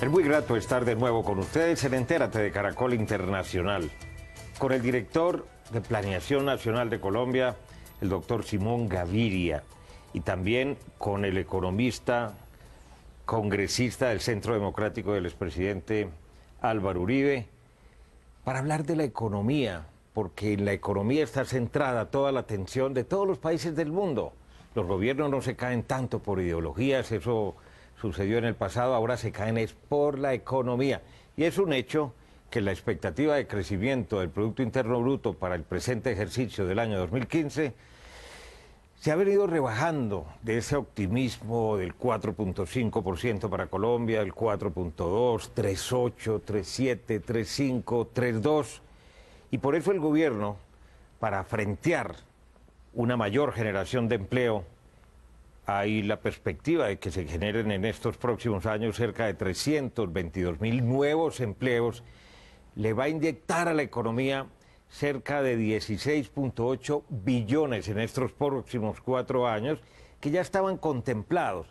Es muy grato estar de nuevo con ustedes en Entérate de Caracol Internacional, con el director de Planeación Nacional de Colombia, el doctor Simón Gaviria, y también con el economista, congresista del Centro Democrático del expresidente Álvaro Uribe, para hablar de la economía, porque en la economía está centrada toda la atención de todos los países del mundo. Los gobiernos no se caen tanto por ideologías, eso sucedió en el pasado, ahora se caen es por la economía. Y es un hecho que la expectativa de crecimiento del Producto Interno Bruto para el presente ejercicio del año 2015 se ha venido rebajando de ese optimismo del 4.5% para Colombia, el 4.2, 3.8, 3.7, 3.5, 3.2. Y por eso el gobierno, para frentear una mayor generación de empleo, hay la perspectiva de que se generen en estos próximos años cerca de 322.000 nuevos empleos, le va a inyectar a la economía cerca de 16.8 billones en estos próximos 4 años, que ya estaban contemplados,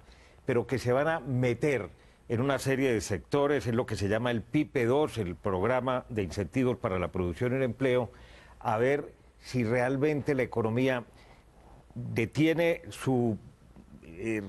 pero que se van a meter en una serie de sectores, en lo que se llama el PIPE 2, el Programa de Incentivos para la Producción y el Empleo, a ver si realmente la economía detiene su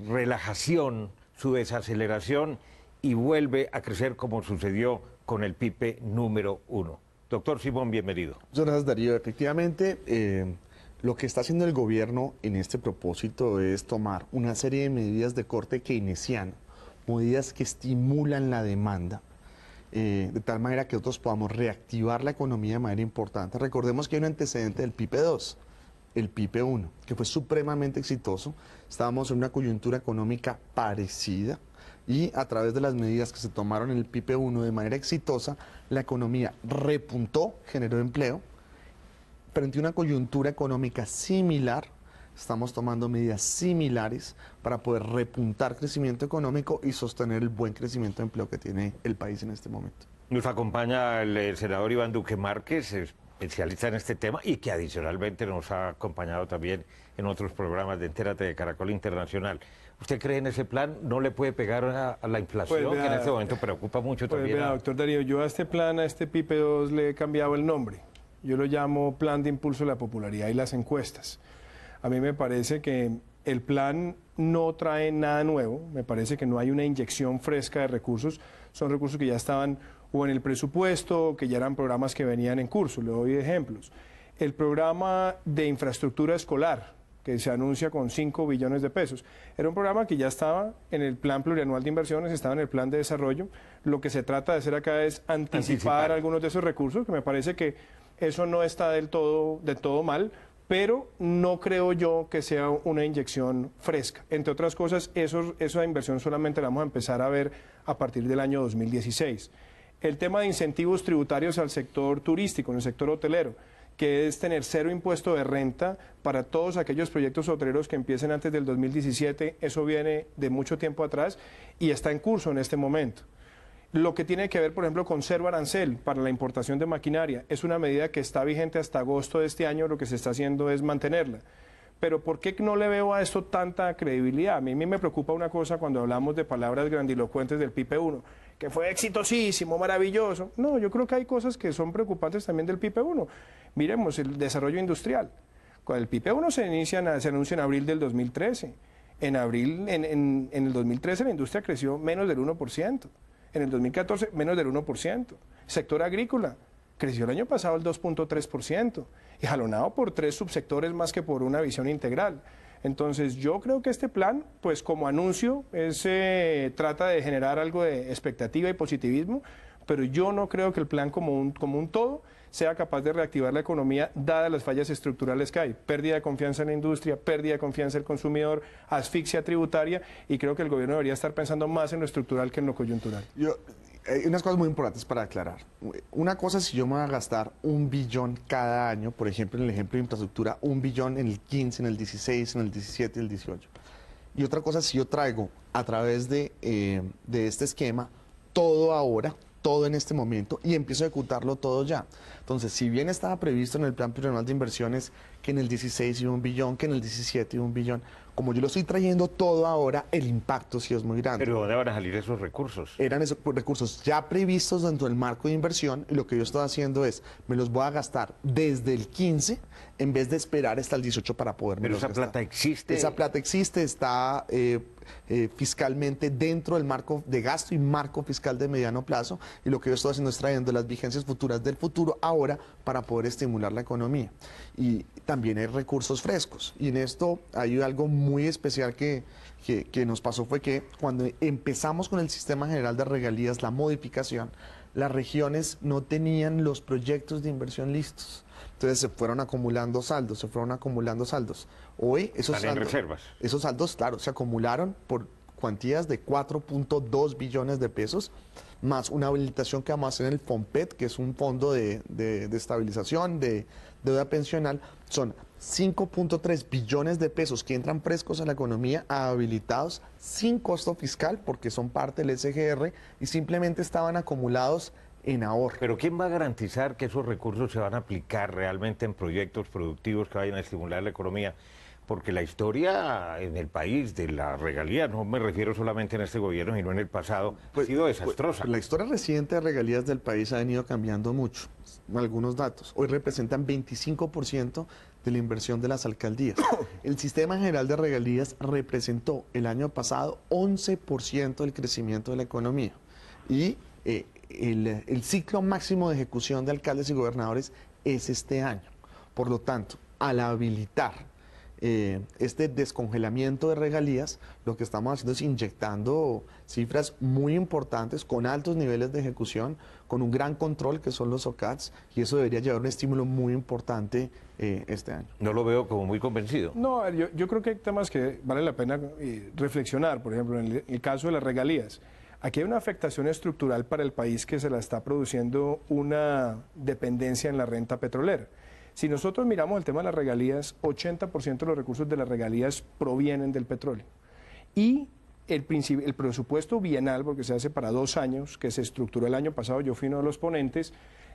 relajación, su desaceleración y vuelve a crecer como sucedió con el PIPE número 1. Doctor Simón, bienvenido. Muchas gracias, Darío. Efectivamente, lo que está haciendo el gobierno en este propósito es tomar una serie de medidas de corte keynesiano, medidas que estimulan la demanda, de tal manera que nosotros podamos reactivar la economía de manera importante. Recordemos que hay un antecedente del PIPE 2, el PIPE 1, que fue supremamente exitoso. Estábamos en una coyuntura económica parecida y a través de las medidas que se tomaron en el PIPE 1 de manera exitosa, la economía repuntó, generó empleo. Frente a una coyuntura económica similar, estamos tomando medidas similares para poder repuntar crecimiento económico y sostener el buen crecimiento de empleo que tiene el país en este momento. Nos acompaña el senador Iván Duque Márquez, especialista en este tema y que adicionalmente nos ha acompañado también en otros programas de Entérate de Caracol Internacional. ¿Usted cree en ese plan? ¿No le puede pegar a la inflación, pues vea, que en este momento preocupa mucho pues también? Vea, doctor Darío, yo a este plan, a este PIPE 2, le he cambiado el nombre. Yo lo llamo Plan de Impulso de la Popularidad y las Encuestas. A mí me parece que el plan no trae nada nuevo, me parece que no hay una inyección fresca de recursos, son recursos que ya estaban o en el presupuesto, que ya eran programas que venían en curso. Le doy ejemplos. El programa de infraestructura escolar, que se anuncia con 5 billones de pesos, era un programa que ya estaba en el plan plurianual de inversiones, estaba en el plan de desarrollo. Lo que se trata de hacer acá es anticipar algunos de esos recursos, que me parece que eso no está del todo mal, pero no creo yo que sea una inyección fresca. Entre otras cosas, esa inversión solamente la vamos a empezar a ver a partir del año 2016. El tema de incentivos tributarios al sector turístico, en el sector hotelero, que es tener 0 impuesto de renta para todos aquellos proyectos hoteleros que empiecen antes del 2017, eso viene de mucho tiempo atrás y está en curso en este momento. Lo que tiene que ver, por ejemplo, con cero arancel para la importación de maquinaria, es una medida que está vigente hasta agosto de este año, lo que se está haciendo es mantenerla. Pero ¿por qué no le veo a esto tanta credibilidad? A mí me preocupa una cosa cuando hablamos de palabras grandilocuentes del PIPE 1, que fue exitosísimo, maravilloso. No, yo creo que hay cosas que son preocupantes también del PIPE 1. Miremos el desarrollo industrial. Con el PIPE 1 se anuncia en abril del 2013. En el 2013 la industria creció menos del 1%. En el 2014 menos del 1%. Sector agrícola creció el año pasado el 2.3% y jalonado por 3 subsectores más que por una visión integral. Entonces yo creo que este plan, pues como anuncio, trata de generar algo de expectativa y positivismo, pero yo no creo que el plan como un todo sea capaz de reactivar la economía dadas las fallas estructurales que hay. Pérdida de confianza en la industria, pérdida de confianza del consumidor, asfixia tributaria, y creo que el gobierno debería estar pensando más en lo estructural que en lo coyuntural. Hay unas cosas muy importantes para aclarar. Una cosa es si yo me voy a gastar 1 billón cada año, por ejemplo, en el ejemplo de infraestructura, 1 billón en el 15, en el 16, en el 17 y el 18. Y otra cosa es si yo traigo a través de este esquema todo ahora, todo en este momento y empiezo a ejecutarlo todo ya. Entonces, si bien estaba previsto en el plan plurianual de inversiones que en el 16 iba 1 billón, que en el 17 iba 1 billón, Como yo lo estoy trayendo todo ahora, el impacto sí es muy grande. Pero ¿dónde van a salir esos recursos? Eran esos recursos ya previstos dentro del marco de inversión, y lo que yo estoy haciendo es, me los voy a gastar desde el 15 en vez de esperar hasta el 18 para poderme Pero esa gastar. plata existe. Esa plata existe, está fiscalmente dentro del marco de gasto y marco fiscal de mediano plazo, y lo que yo estoy haciendo es trayendo las vigencias futuras del futuro ahora para poder estimular la economía. Y también hay recursos frescos, y en esto hay algo muy especial que nos pasó, fue que cuando empezamos con el sistema general de regalías, la modificación, las regiones no tenían los proyectos de inversión listos. Entonces se fueron acumulando saldos, se fueron acumulando saldos. Hoy esos Están en saldos, reservas. esos saldos, claro, se acumularon por cuantías de 4.2 billones de pesos, más una habilitación que vamos a hacer en el FOMPET, que es un fondo de estabilización de deuda pensional. Son 5.3 billones de pesos que entran frescos a la economía, habilitados sin costo fiscal, porque son parte del SGR y simplemente estaban acumulados en ahorro. Pero ¿quién va a garantizar que esos recursos se van a aplicar realmente en proyectos productivos que vayan a estimular la economía? Porque la historia en el país de la regalía, no me refiero solamente en este gobierno, sino en el pasado, ha sido desastrosa. La historia reciente de regalías del país ha venido cambiando mucho. Algunos datos. Hoy representan 25% de la inversión de las alcaldías. El sistema general de regalías representó el año pasado 11% del crecimiento de la economía. Y el ciclo máximo de ejecución de alcaldes y gobernadores es este año. Por lo tanto, al habilitar este descongelamiento de regalías, lo que estamos haciendo es inyectando cifras muy importantes, con altos niveles de ejecución, con un gran control que son los OCADs, y eso debería llevar un estímulo muy importante este año. No lo veo como muy convencido. No, yo creo que hay temas que vale la pena reflexionar. Por ejemplo, en el caso de las regalías. Aquí hay una afectación estructural para el país que se la está produciendo una dependencia en la renta petrolera. Si nosotros miramos el tema de las regalías, 80% de los recursos de las regalías provienen del petróleo. Y el presupuesto bienal, porque se hace para 2 años, que se estructuró el año pasado, yo fui uno de los ponentes,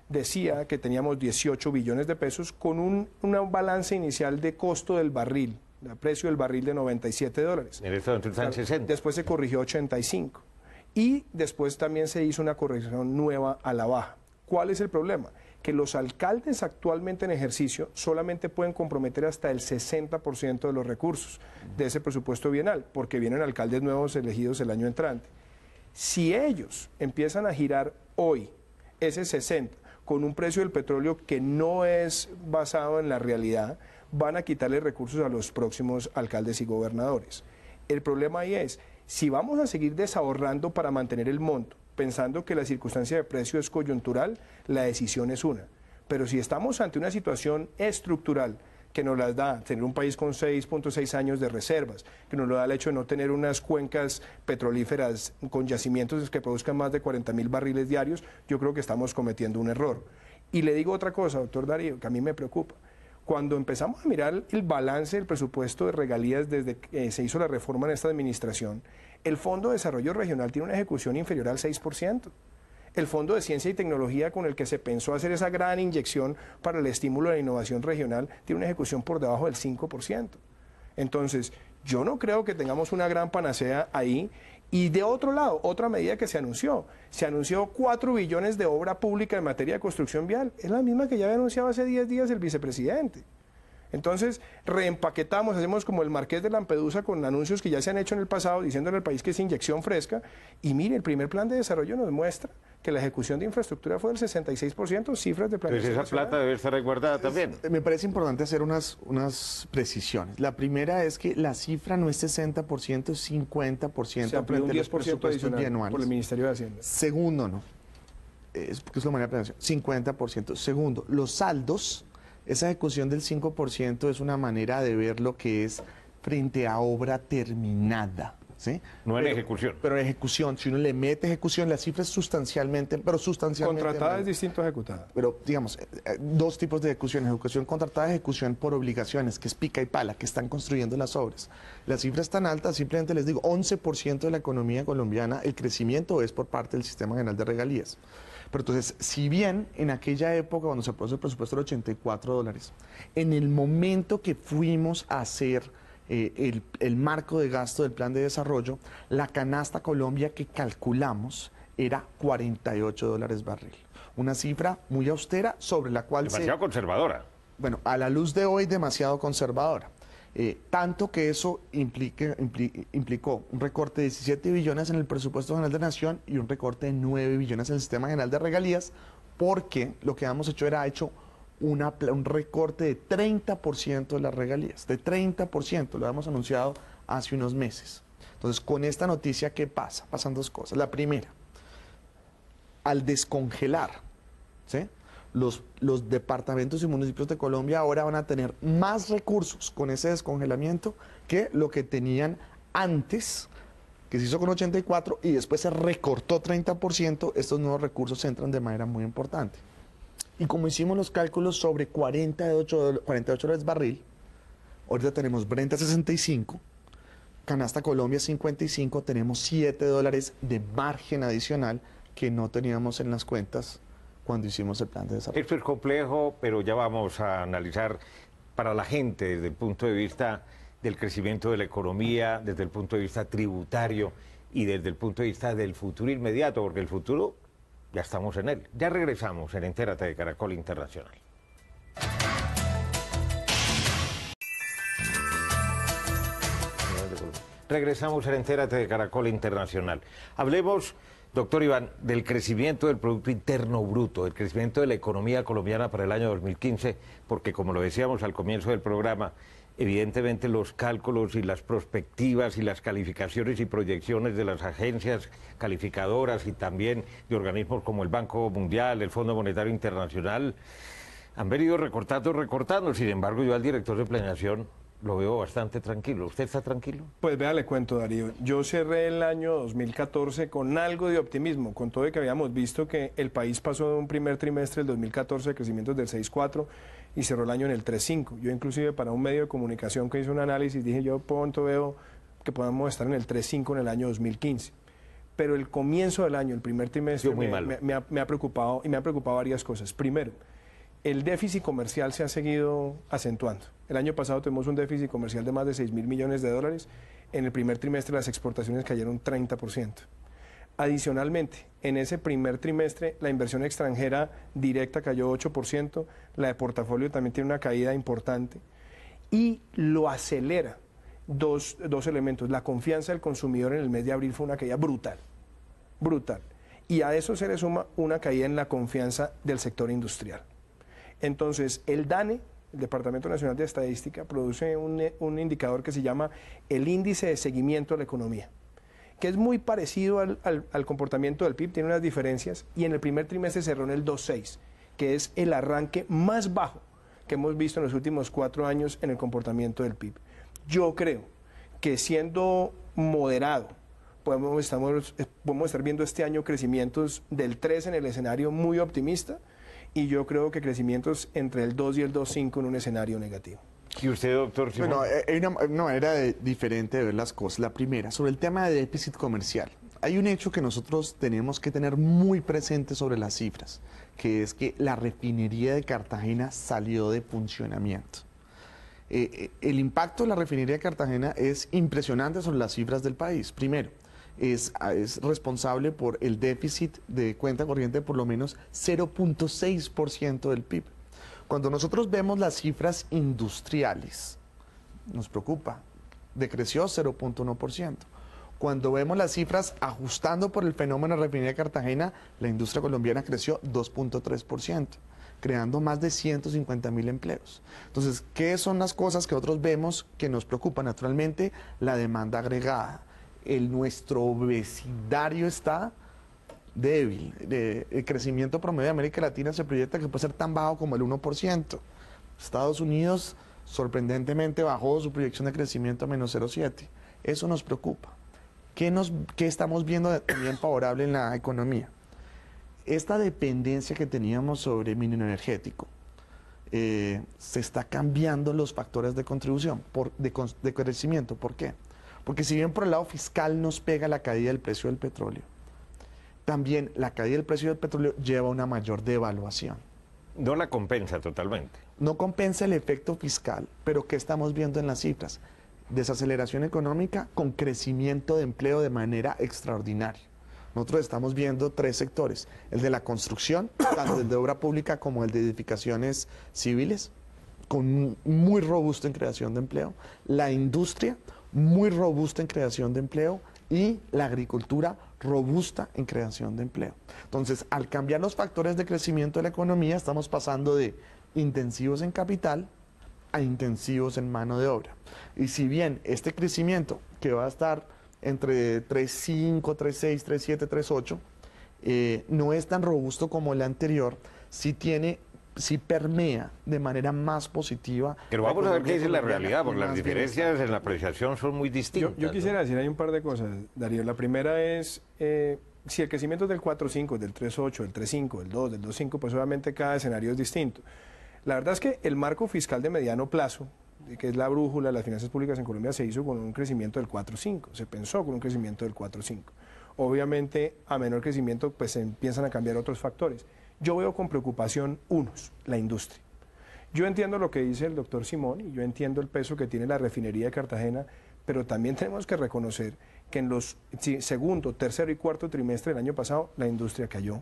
decía que teníamos 18 billones de pesos con un balance inicial de costo del barril, el precio del barril de $97. En este momento están 60. Después se corrigió a 85. Y después también se hizo una corrección nueva a la baja. ¿Cuál es el problema? Que los alcaldes actualmente en ejercicio solamente pueden comprometer hasta el 60% de los recursos de ese presupuesto bienal, porque vienen alcaldes nuevos elegidos el año entrante. Si ellos empiezan a girar hoy ese 60% con un precio del petróleo que no es basado en la realidad, van a quitarle recursos a los próximos alcaldes y gobernadores. El problema ahí es, si vamos a seguir desahorrando para mantener el monto, pensando que la circunstancia de precio es coyuntural, la decisión es una. Pero si estamos ante una situación estructural que nos las da tener un país con 6.6 años de reservas, que nos lo da el hecho de no tener unas cuencas petrolíferas con yacimientos que produzcan más de 40.000 barriles diarios, yo creo que estamos cometiendo un error. Y le digo otra cosa, doctor Darío, que a mí me preocupa. Cuando empezamos a mirar el balance del presupuesto de regalías desde que se hizo la reforma en esta administración, el Fondo de Desarrollo Regional tiene una ejecución inferior al 6%. El Fondo de Ciencia y Tecnología, con el que se pensó hacer esa gran inyección para el estímulo de la innovación regional, tiene una ejecución por debajo del 5%. Entonces, yo no creo que tengamos una gran panacea ahí. Y de otro lado, otra medida que se anunció 4 billones de obra pública en materia de construcción vial. Es la misma que ya había anunciado hace 10 días el vicepresidente. Entonces, reempaquetamos, hacemos como el Marqués de Lampedusa con anuncios que ya se han hecho en el pasado, diciéndole al país que es inyección fresca. Y mire, el primer plan de desarrollo nos muestra que la ejecución de infraestructura fue del 66%, cifras de planeación. Entonces esa plata debe estar resguardada también. Me parece importante hacer unas precisiones. La primera es que la cifra no es 60%, es 50% Se amplió un 10% adicional bianuales. por el Ministerio de Hacienda. Segundo, no. Es porque es la manera de planeación. 50%. Segundo, los saldos, esa ejecución del 5% es una manera de ver lo que es frente a obra terminada. ¿Sí? No en ejecución. Pero en ejecución, si uno le mete ejecución, la cifra es sustancialmente Contratada es distinto a ejecutada. Pero, digamos, 2 tipos de ejecución. Ejecución contratada, ejecución por obligaciones, que es pica y pala, que están construyendo las obras. La cifra es tan alta, simplemente les digo, 11% de la economía colombiana, el crecimiento es por parte del Sistema General de Regalías. Pero entonces, si bien en aquella época, cuando se puso el presupuesto de $84, en el momento que fuimos a hacer el marco de gasto del plan de desarrollo, la canasta Colombia que calculamos era $48 barril. Una cifra muy austera sobre la cual Demasiado conservadora. Bueno, a la luz de hoy demasiado conservadora. Tanto que eso implicó un recorte de 17 billones en el presupuesto general de la Nación y un recorte de 9 billones en el sistema general de regalías, porque lo que hemos hecho era un recorte de 30% de las regalías, de 30%, lo hemos anunciado hace unos meses. Entonces, con esta noticia, ¿qué pasa? Pasan dos cosas. La primera, al descongelar, ¿sí?, los departamentos y municipios de Colombia ahora van a tener más recursos con ese descongelamiento que lo que tenían antes, que se hizo con 84 y después se recortó 30%, estos nuevos recursos entran de manera muy importante. Y como hicimos los cálculos sobre $48 barril, ahorita tenemos Brent a 65, canasta Colombia 55, tenemos $7 de margen adicional que no teníamos en las cuentas cuando hicimos el plan de desarrollo. Esto es complejo, pero ya vamos a analizar para la gente desde el punto de vista del crecimiento de la economía, desde el punto de vista tributario y desde el punto de vista del futuro inmediato, porque el futuro ya estamos en él. Ya regresamos en Entérate de Caracol Internacional. Regresamos en Entérate de Caracol Internacional. Hablemos, doctor Iván, del crecimiento del Producto Interno Bruto, del crecimiento de la economía colombiana para el año 2015, porque como lo decíamos al comienzo del programa, evidentemente los cálculos y las perspectivas y las calificaciones y proyecciones de las agencias calificadoras y también de organismos como el Banco Mundial, el Fondo Monetario Internacional, han venido recortando. Sin embargo, yo al director de planeación lo veo bastante tranquilo. ¿Usted está tranquilo? Pues vea, le cuento, Darío. Yo cerré el año 2014 con algo de optimismo, con todo de que habíamos visto que el país pasó de un primer trimestre del 2014 de crecimientos del 6,4 y cerró el año en el 3,5. Yo inclusive para un medio de comunicación que hizo un análisis dije, yo pronto veo que podamos estar en el 3,5 en el año 2015. Pero el comienzo del año, el primer trimestre, me ha preocupado y me han preocupado varias cosas. Primero, el déficit comercial se ha seguido acentuando. El año pasado tuvimos un déficit comercial de más de 6.000 millones de dólares. En el primer trimestre las exportaciones cayeron 30%. Adicionalmente, en ese primer trimestre la inversión extranjera directa cayó 8%, la de portafolio también tiene una caída importante y lo acelera dos elementos. La confianza del consumidor en el mes de abril fue una caída brutal, brutal. Y a eso se le suma una caída en la confianza del sector industrial. Entonces, el DANE, el Departamento Nacional de Estadística, produce un indicador que se llama el índice de seguimiento de la economía, que es muy parecido al comportamiento del PIB, tiene unas diferencias, y en el primer trimestre cerró en el 2,6, que es el arranque más bajo que hemos visto en los últimos 4 años en el comportamiento del PIB. Yo creo que siendo moderado, podemos estar viendo este año crecimientos del 3 en el escenario muy optimista, y yo creo que crecimientos entre el 2 y el 2,5 en un escenario negativo. ¿Y usted, doctor Simón? Bueno, hay una manera diferente de ver las cosas. La primera, sobre el tema de déficit comercial. Hay un hecho que nosotros tenemos que tener muy presente sobre las cifras, que es que la refinería de Cartagena salió de funcionamiento. El impacto de la refinería de Cartagena es impresionante sobre las cifras del país. Primero, es responsable por el déficit de cuenta corriente de por lo menos 0,6% del PIB. Cuando nosotros vemos las cifras industriales, nos preocupa, decreció 0,1%. Cuando vemos las cifras ajustando por el fenómeno de la refinería de Cartagena, la industria colombiana creció 2,3%, creando más de 150.000 empleos. Entonces, ¿qué son las cosas que nosotros vemos que nos preocupan? Naturalmente, la demanda agregada. Nuestro vecindario está débil. El crecimiento promedio de América Latina se proyecta que puede ser tan bajo como el 1%. Estados Unidos, sorprendentemente, bajó su proyección de crecimiento a menos 0,7. Eso nos preocupa. ¿Qué estamos viendo también favorable en la economía? Esta dependencia que teníamos sobre minero energético, se está cambiando los factores de contribución, de crecimiento. ¿Por qué? Porque si bien por el lado fiscal nos pega la caída del precio del petróleo, también la caída del precio del petróleo lleva a una mayor devaluación. No la compensa totalmente. No compensa el efecto fiscal, pero ¿qué estamos viendo en las cifras? desaceleración económica con crecimiento de empleo de manera extraordinaria. Nosotros estamos viendo 3 sectores, el de la construcción, tanto el de obra pública como el de edificaciones civiles, muy robusto en creación de empleo, la industria, muy robusta en creación de empleo, y la agricultura robusta en creación de empleo. Entonces, al cambiar los factores de crecimiento de la economía, estamos pasando de intensivos en capital a intensivos en mano de obra. Y si bien este crecimiento, que va a estar entre 3.5, 3.6, 3.7, 3.8, no es tan robusto como el anterior, sí permea de manera más positiva. Pero vamos a ver qué dice la realidad, porque las diferencias en la apreciación son muy distintas. Yo quisiera decir, hay un par de cosas, Darío. La primera es, si el crecimiento es del 4.5, del 3.8, del 3.5, del 2, del 2.5, pues obviamente cada escenario es distinto. La verdad es que el marco fiscal de mediano plazo, que es la brújula de las finanzas públicas en Colombia, se hizo con un crecimiento del 4.5, se pensó con un crecimiento del 4.5. Obviamente, a menor crecimiento, pues se empiezan a cambiar otros factores. Yo veo con preocupación la industria. Yo entiendo lo que dice el doctor Simón y yo entiendo el peso que tiene la refinería de Cartagena, pero también tenemos que reconocer que en los segundo, tercero y cuarto trimestre del año pasado la industria cayó.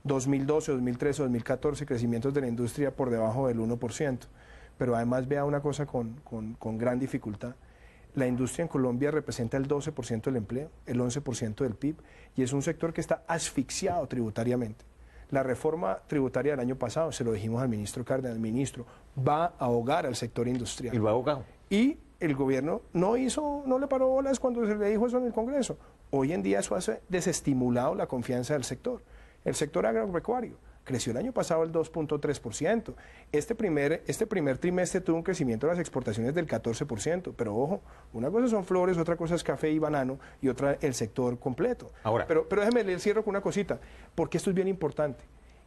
2012, 2013, 2014, crecimientos de la industria por debajo del 1%. Pero además vea una cosa con gran dificultad. La industria en Colombia representa el 12% del empleo, el 11% del PIB, y es un sector que está asfixiado tributariamente. La reforma tributaria del año pasado, se lo dijimos al ministro Cárdenas, el ministro, va a ahogar al sector industrial. Y lo ha ahogado. Y el gobierno no le paró bolas cuando se le dijo eso en el Congreso. Hoy en día eso ha desestimulado la confianza del sector. El sector agropecuario creció el año pasado el 2.3%. Este primer trimestre tuvo un crecimiento de las exportaciones del 14%, pero ojo, una cosa son flores, otra cosa es café y banano y otra el sector completo. Ahora, pero déjeme le cierro con una cosita, porque esto es bien importante.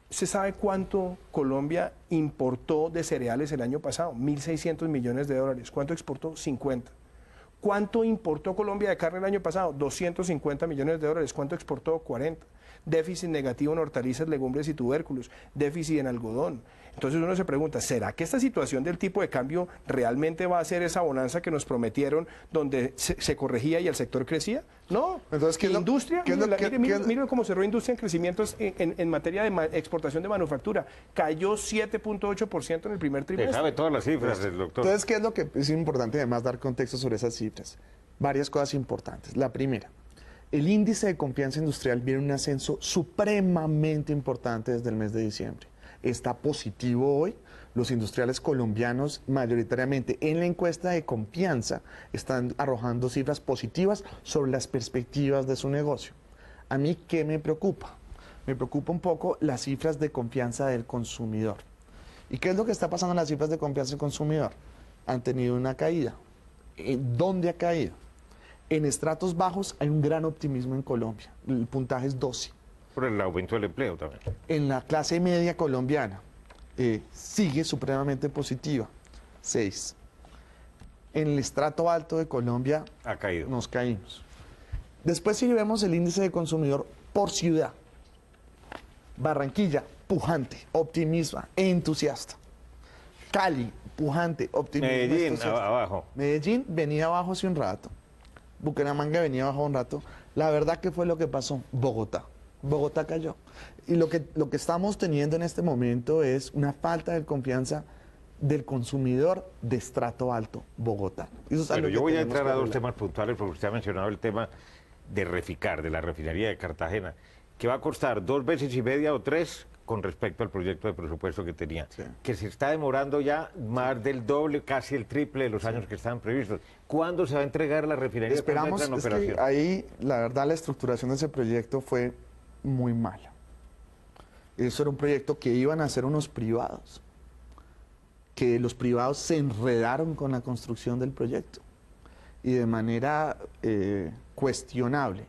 ¿Se sabe cuánto Colombia importó de cereales el año pasado? 1.600 millones de dólares. ¿Cuánto exportó? 50. ¿Cuánto importó Colombia de carne el año pasado? 250 millones de dólares. ¿Cuánto exportó? 40. Déficit negativo en hortalizas, legumbres y tubérculos, déficit en algodón. Entonces uno se pregunta, ¿será que esta situación del tipo de cambio realmente va a ser esa bonanza que nos prometieron donde se corregía y el sector crecía? No. Entonces, ¿qué es industria? Mire cómo cerró industria en crecimientos en materia de exportación de manufactura. Cayó 7.8% en el primer trimestre. Se sabe todas las cifras, el doctor. Entonces, ¿qué es lo que es importante además dar contexto sobre esas cifras? Varias cosas importantes. La primera, el índice de confianza industrial viene un ascenso supremamente importante desde el mes de diciembre. Está positivo hoy. Los industriales colombianos, mayoritariamente en la encuesta de confianza, están arrojando cifras positivas sobre las perspectivas de su negocio. ¿A mí qué me preocupa? Me preocupa un poco las cifras de confianza del consumidor. ¿Y qué es lo que está pasando en las cifras de confianza del consumidor? Han tenido una caída. ¿Dónde ha caído? En estratos bajos hay un gran optimismo en Colombia. El puntaje es 12. Por el aumento del empleo también. En la clase media colombiana sigue supremamente positiva, 6. En el estrato alto de Colombia Ha caído. nos caímos. Después si vemos el índice de consumidor por ciudad, Barranquilla, pujante, optimista, entusiasta. Cali, pujante, optimista. Medellín, entusiasta. abajo. Medellín venía abajo hace un rato. Bucaramanga venía abajo un rato. La verdad, ¿qué fue lo que pasó? Bogotá cayó. Y lo que estamos teniendo en este momento es una falta de confianza del consumidor de estrato alto, Bogotá. Bueno, yo voy a entrar a dos temas puntuales porque usted ha mencionado el tema de Reficar, de la refinería de Cartagena, que va a costar 2,5 veces o 3 con respecto al proyecto de presupuesto que tenía, Sí. que se está demorando ya más del doble, casi el triple de los años que estaban previstos. ¿Cuándo se va a entregar la refinería? Esperamos, ¿Cuándo es entra en que operación? ahí la verdad la estructuración de ese proyecto fue muy mala. Eso era un proyecto que iban a hacer unos privados, que los privados se enredaron con la construcción del proyecto y de manera cuestionable.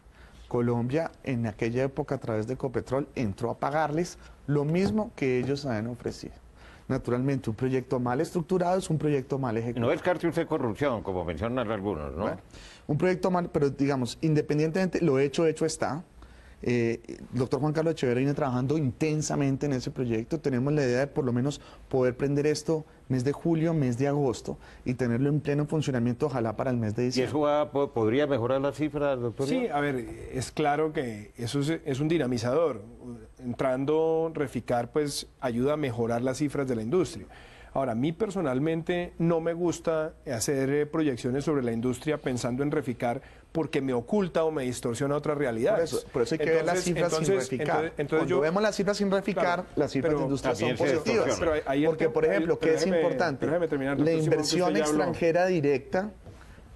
Colombia en aquella época a través de Ecopetrol entró a pagarles lo mismo que ellos habían ofrecido. Naturalmente, un proyecto mal estructurado es un proyecto mal ejecutado. No descarte usted corrupción, como mencionan algunos, ¿no? Bueno, un proyecto mal, pero digamos, independientemente, lo hecho está. Doctor Juan Carlos Echeverría viene trabajando intensamente en ese proyecto. Tenemos la idea de por lo menos poder prender esto mes de julio, mes de agosto y tenerlo en pleno funcionamiento, ojalá para el mes de ¿Y diciembre. eso podría mejorar las cifras, doctor? Sí, a ver, es claro que eso es un dinamizador. Entrando Reficar, pues ayuda a mejorar las cifras de la industria. Ahora, a mí personalmente no me gusta hacer proyecciones sobre la industria pensando en Reficar porque me oculta o me distorsiona otras realidades. Por eso hay que ver las cifras sin Reficar. Cuando vemos las cifras sin Reficar, claro, las cifras de industria son también se positivas. distorsiona. Porque, por ejemplo, ¿qué es importante? La inversión extranjera directa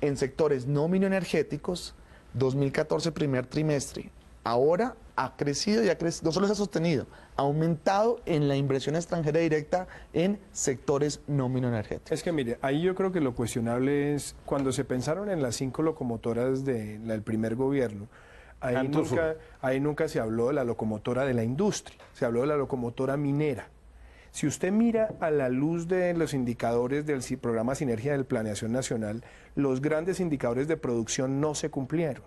en sectores no minoenergéticos, 2014 primer trimestre, ahora ha crecido y ha crecido, no solo se ha sostenido, ha aumentado en la inversión extranjera directa en sectores no minoenergéticos. Es que mire, ahí yo creo que lo cuestionable es cuando se pensaron en las 5 locomotoras del primer gobierno, ahí nunca se habló de la locomotora de la industria, se habló de la locomotora minera. Si usted mira a la luz de los indicadores del programa Sinergia de Planeación Nacional, los grandes indicadores de producción no se cumplieron.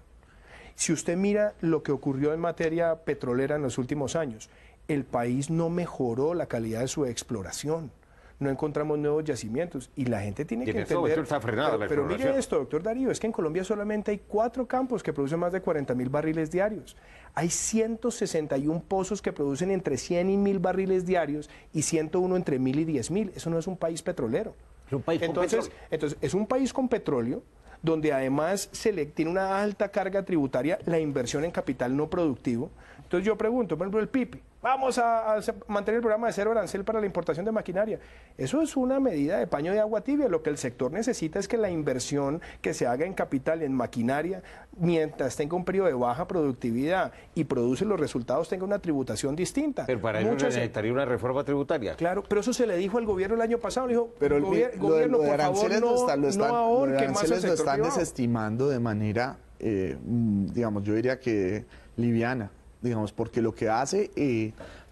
Si usted mira lo que ocurrió en materia petrolera en los últimos años, el país no mejoró la calidad de su exploración. No encontramos nuevos yacimientos y la gente tiene que entender. Está frenada la pero exploración. mire esto, doctor Darío, es que en Colombia solamente hay 4 campos que producen más de 40.000 barriles diarios. Hay 161 pozos que producen entre 100 y 1.000 barriles diarios y 101 entre 1.000 y 10.000. Eso no es un país petrolero. Es un país con petróleo. Entonces, es un país con petróleo, donde además tiene una alta carga tributaria la inversión en capital no productivo. Entonces yo pregunto, por ejemplo, el PIPI, vamos a mantener el programa de cero arancel para la importación de maquinaria. Eso es una medida de paño de agua tibia. Lo que el sector necesita es que la inversión que se haga en capital y en maquinaria, mientras tenga un periodo de baja productividad y produce los resultados, tenga una tributación distinta. Pero para eso necesitaría una reforma tributaria. Claro, pero eso se le dijo al gobierno el año pasado. Le dijo, Pero gobierno, por favor, no ahorque más al sector lo están privado. desestimando de manera, digamos, yo diría que liviana, digamos, porque lo que hace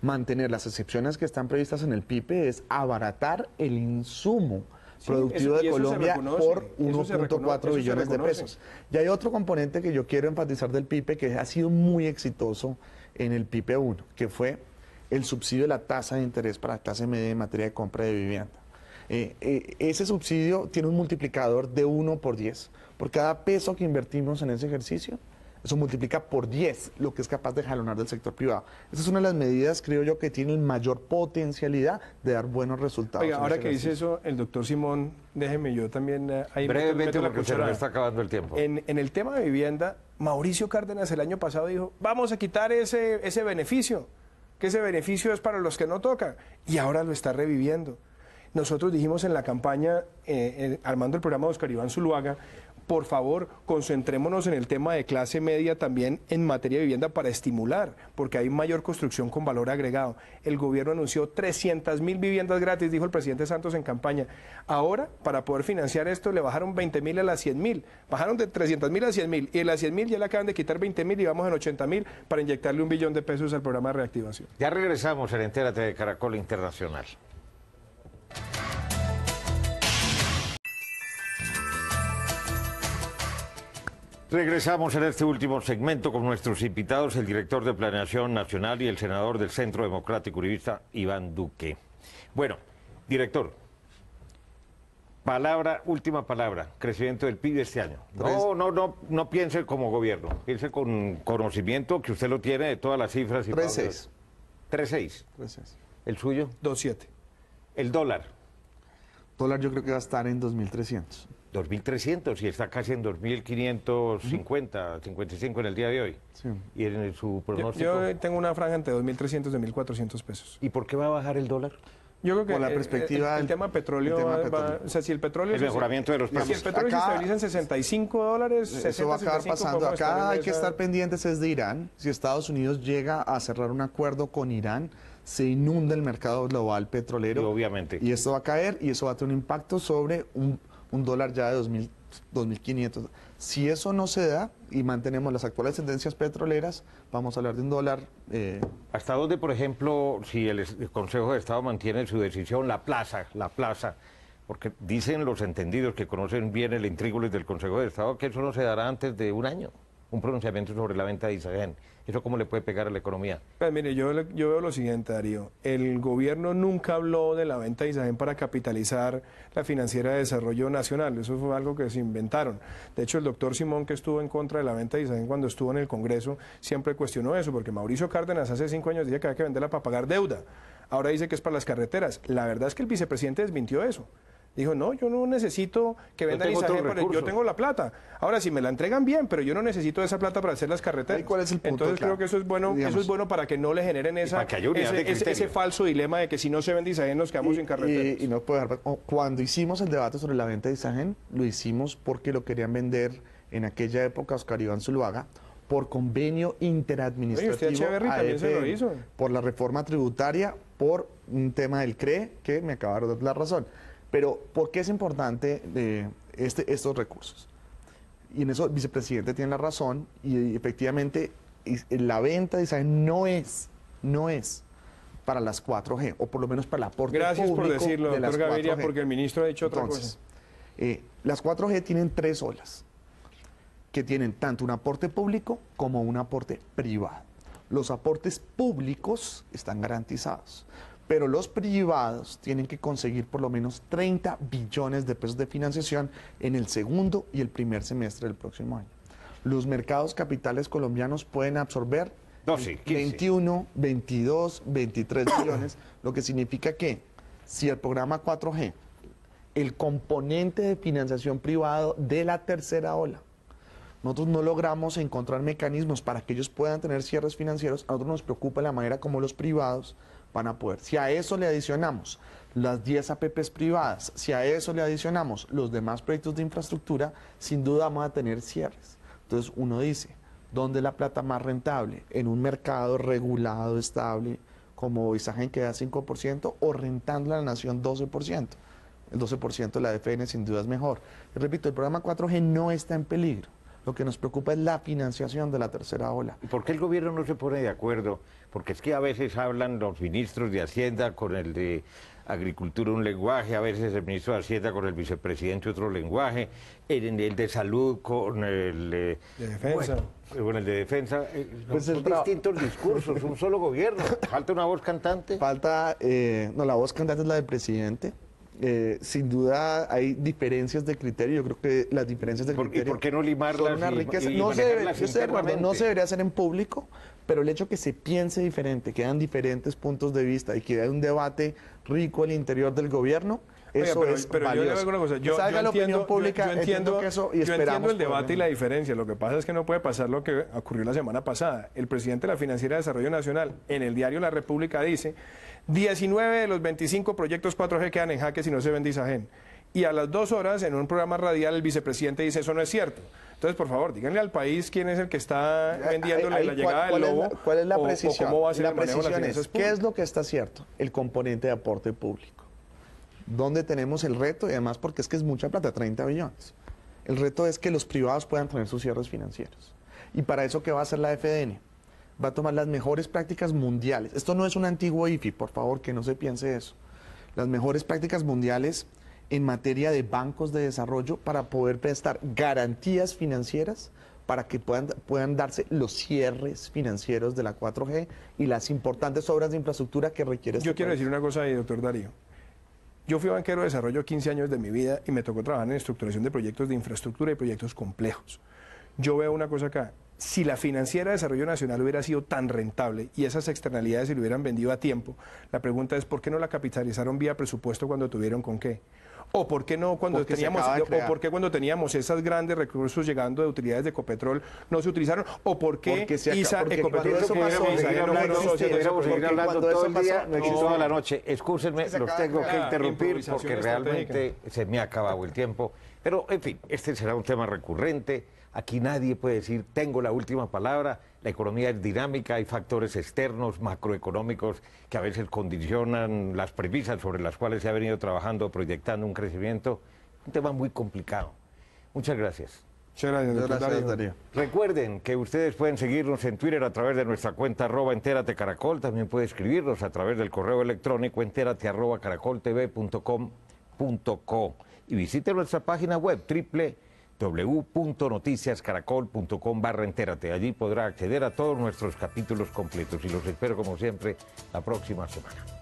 mantener las excepciones que están previstas en el PIPE es abaratar el insumo productivo de Colombia por 1.4 billones de pesos. Y hay otro componente que yo quiero enfatizar del PIPE que ha sido muy exitoso en el PIPE 1, que fue el subsidio de la tasa de interés para la clase media en materia de compra de vivienda. Ese subsidio tiene un multiplicador de 1 por 10. Por cada peso que invertimos en ese ejercicio, eso multiplica por 10 lo que es capaz de jalonar del sector privado. Esa es una de las medidas, creo yo, que tienen mayor potencialidad de dar buenos resultados. Oiga, ahora que dice eso, el doctor Simón, déjeme yo también ahí brevemente, meto la porque se nos cucharada. está acabando el tiempo. En el tema de vivienda, Mauricio Cárdenas el año pasado dijo, vamos a quitar ese beneficio, que ese beneficio es para los que no tocan, y ahora lo está reviviendo. Nosotros dijimos en la campaña, armando el programa de Oscar Iván Zuluaga, por favor, concentrémonos en el tema de clase media también en materia de vivienda para estimular, porque hay mayor construcción con valor agregado. El gobierno anunció 300.000 viviendas gratis, dijo el presidente Santos en campaña. Ahora, para poder financiar esto, le bajaron 20.000 a las 100.000. Bajaron de 300.000 a 100.000 y de las 100.000 ya le acaban de quitar 20.000 y vamos en 80.000 para inyectarle 1 billón de pesos al programa de reactivación. Ya regresamos en Entérate de Caracol Internacional. Regresamos en este último segmento con nuestros invitados, el director de Planeación Nacional y el senador del Centro Democrático Uribista, Iván Duque. Bueno, director, última palabra, crecimiento del PIB este año. No piense como gobierno, piense con conocimiento que usted lo tiene de todas las cifras. 3.6. 3.6. 3.6. ¿El suyo? 2.7. El dólar. Dólar yo creo que va a estar en 2.300. 2.300 y está casi en 2.550, 55 en el día de hoy. Sí. Y en su pronóstico. Yo tengo una franja entre 2.300 y 1.400 pesos. ¿Y por qué va a bajar el dólar? Yo creo que Por la perspectiva el tema petróleo, o sea, si el petróleo... El mejoramiento de los precios. Si el petróleo se estabiliza en 65 dólares, 60, eso va a acabar 65, pasando. podemos Acá hay estar que en esa- estar pendientes es de Irán. Si Estados Unidos llega a cerrar un acuerdo con Irán, se inunda el mercado global petrolero. Y obviamente. Y esto va a caer y eso va a tener un impacto sobre un dólar ya de 2.500. Si eso no se da y mantenemos las actuales tendencias petroleras, vamos a hablar de un dólar... ¿Hasta dónde, por ejemplo, si el Consejo de Estado mantiene su decisión, la plaza, porque dicen los entendidos que conocen bien el intríngulis del Consejo de Estado que eso no se dará antes de un año? un pronunciamiento sobre la venta de Isagen. ¿Eso cómo le puede pegar a la economía? Pues mire, yo veo lo siguiente, Darío. El gobierno nunca habló de la venta de Isagen para capitalizar la Financiera de Desarrollo Nacional. Eso fue algo que se inventaron. De hecho, el doctor Simón, que estuvo en contra de la venta de Isagen cuando estuvo en el Congreso, siempre cuestionó eso, porque Mauricio Cárdenas hace 5 años decía que había que venderla para pagar deuda. Ahora dice que es para las carreteras. La verdad es que el vicepresidente desmintió eso. Dijo, no, yo no necesito que vendan Isagen, yo tengo la plata. Ahora, si me la entregan bien, pero yo no necesito esa plata para hacer las carreteras. ¿Cuál es el punto? Entonces creo que eso es bueno, digamos, eso es bueno para que no le generen ese falso dilema de que si no se vende Isagen nos quedamos sin carreteras. Y no puedo dejar, cuando hicimos el debate sobre la venta de Isagen, lo hicimos porque lo querían vender en aquella época Oscar Iván Zuluaga por convenio interadministrativo, también se lo hizo. Por la reforma tributaria, por un tema del CRE, que me acabaron de dar la razón. Pero, ¿por qué es importante estos recursos? Y en eso el vicepresidente tiene la razón, y efectivamente la venta de Isagen no es para las 4G, o por lo menos para el aporte Gracias público por decirlo, de las doctor Gaviria, 4G. porque el ministro ha dicho otra Entonces, cosa. Las 4G tienen 3 olas, que tienen tanto un aporte público como un aporte privado. Los aportes públicos están garantizados, pero los privados tienen que conseguir por lo menos 30 billones de pesos de financiación en el segundo y el primer semestre del próximo año. Los mercados capitales colombianos pueden absorber 12, 15. 21, 22, 23 billones, lo que significa que si el programa 4G, el componente de financiación privado de la tercera ola, nosotros no logramos encontrar mecanismos para que ellos puedan tener cierres financieros, a nosotros nos preocupa la manera como los privados van a poder. Si a eso le adicionamos las 10 APPs privadas, si a eso le adicionamos los demás proyectos de infraestructura, sin duda vamos a tener cierres. Entonces uno dice, ¿dónde es la plata más rentable? ¿En un mercado regulado, estable, como Isagen que da 5%, o rentando a la nación 12%? El 12% de la DFN sin duda es mejor. Y repito, el programa 4G no está en peligro. Lo que nos preocupa es la financiación de la tercera ola. ¿Y por qué el gobierno no se pone de acuerdo? Porque es que a veces hablan los ministros de Hacienda con el de Agricultura un lenguaje, a veces el ministro de Hacienda con el vicepresidente otro lenguaje, en el de Salud con el de Defensa. Bueno, el de Defensa. Pues son distintos discursos, un solo gobierno. ¿Falta una voz cantante? Falta, no, la voz cantante es la del presidente. Sin duda hay diferencias de criterio. Yo creo que las diferencias de criterio. ¿Y por qué no limarlas? Son una riqueza. Y No se manejarlas yo estoy de acuerdo, no internamente? se debería hacer en público, pero el hecho que se piense diferente, que hayan diferentes puntos de vista y que haya un debate rico al interior del gobierno, eso Oiga, es pero valioso. yo le digo una cosa, yo salga la opinión pública, yo entiendo que eso y yo esperamos entiendo el debate poder- y la diferencia. Lo que pasa es que no puede pasar lo que ocurrió la semana pasada. El presidente de la Financiera de Desarrollo Nacional en el diario La República dice 19 de los 25 proyectos 4G quedan en jaque si no se vende Isagen. Y a las 2 horas, en un programa radial, el vicepresidente dice eso no es cierto. Entonces, por favor, díganle al país quién es el que está vendiéndole Ahí, la llegada del lobo. ¿Cuál es la o precisión? cómo va a ser La el manejo de las precisión finanzas es, ¿qué públicas. es lo que está cierto? El componente de aporte público. ¿Dónde tenemos el reto? Y además porque es que es mucha plata, 30 billones. El reto es que los privados puedan tener sus cierres financieros. Y para eso, ¿qué va a hacer la FDN? Va a tomar las mejores prácticas mundiales. Esto no es un antiguo IFI, por favor, que no se piense eso. Las mejores prácticas mundiales en materia de bancos de desarrollo para poder prestar garantías financieras para que puedan darse los cierres financieros de la 4G y las importantes obras de infraestructura que requiere este Yo quiero país. decir una cosa ahí, doctor Darío. Yo fui banquero de desarrollo 15 años de mi vida y me tocó trabajar en estructuración de proyectos de infraestructura y proyectos complejos. Yo veo una cosa acá. Si la Financiera de Desarrollo Nacional hubiera sido tan rentable y esas externalidades se le hubieran vendido a tiempo, la pregunta es ¿por qué no la capitalizaron vía presupuesto cuando tuvieron con qué? ¿O por qué no cuando Porque se teníamos, acaba de o crear. por qué cuando teníamos esos grandes recursos llegando de utilidades de Ecopetrol no se utilizaron? ¿O por qué Porque se acaba- ISA, porque Ecopetrol, cuando eso pasó, Isagen seguir no fueron hablando, socios de Deberíamos seguir porque hablando cuando todo eso el día pasó, no y existió. toda la noche. Excúsenme, Se los acaba de tengo que crear. interrumpir Improvisación porque estratégica. realmente se me ha acabado el tiempo. Pero, en fin, este será un tema recurrente. Aquí nadie puede decir, tengo la última palabra. La economía es dinámica, hay factores externos, macroeconómicos, que a veces condicionan las premisas sobre las cuales se ha venido trabajando, proyectando un crecimiento. Un tema muy complicado. Muchas gracias. Muchas gracias, doctor Gracias, Darío. Darío. Recuerden que ustedes pueden seguirnos en Twitter a través de nuestra cuenta @entérate caracol. También puede escribirnos a través del correo electrónico entérate@caracoltv.com.co y visite nuestra página web www.noticiascaracol.com/entérate. Allí podrá acceder a todos nuestros capítulos completos y los espero como siempre la próxima semana.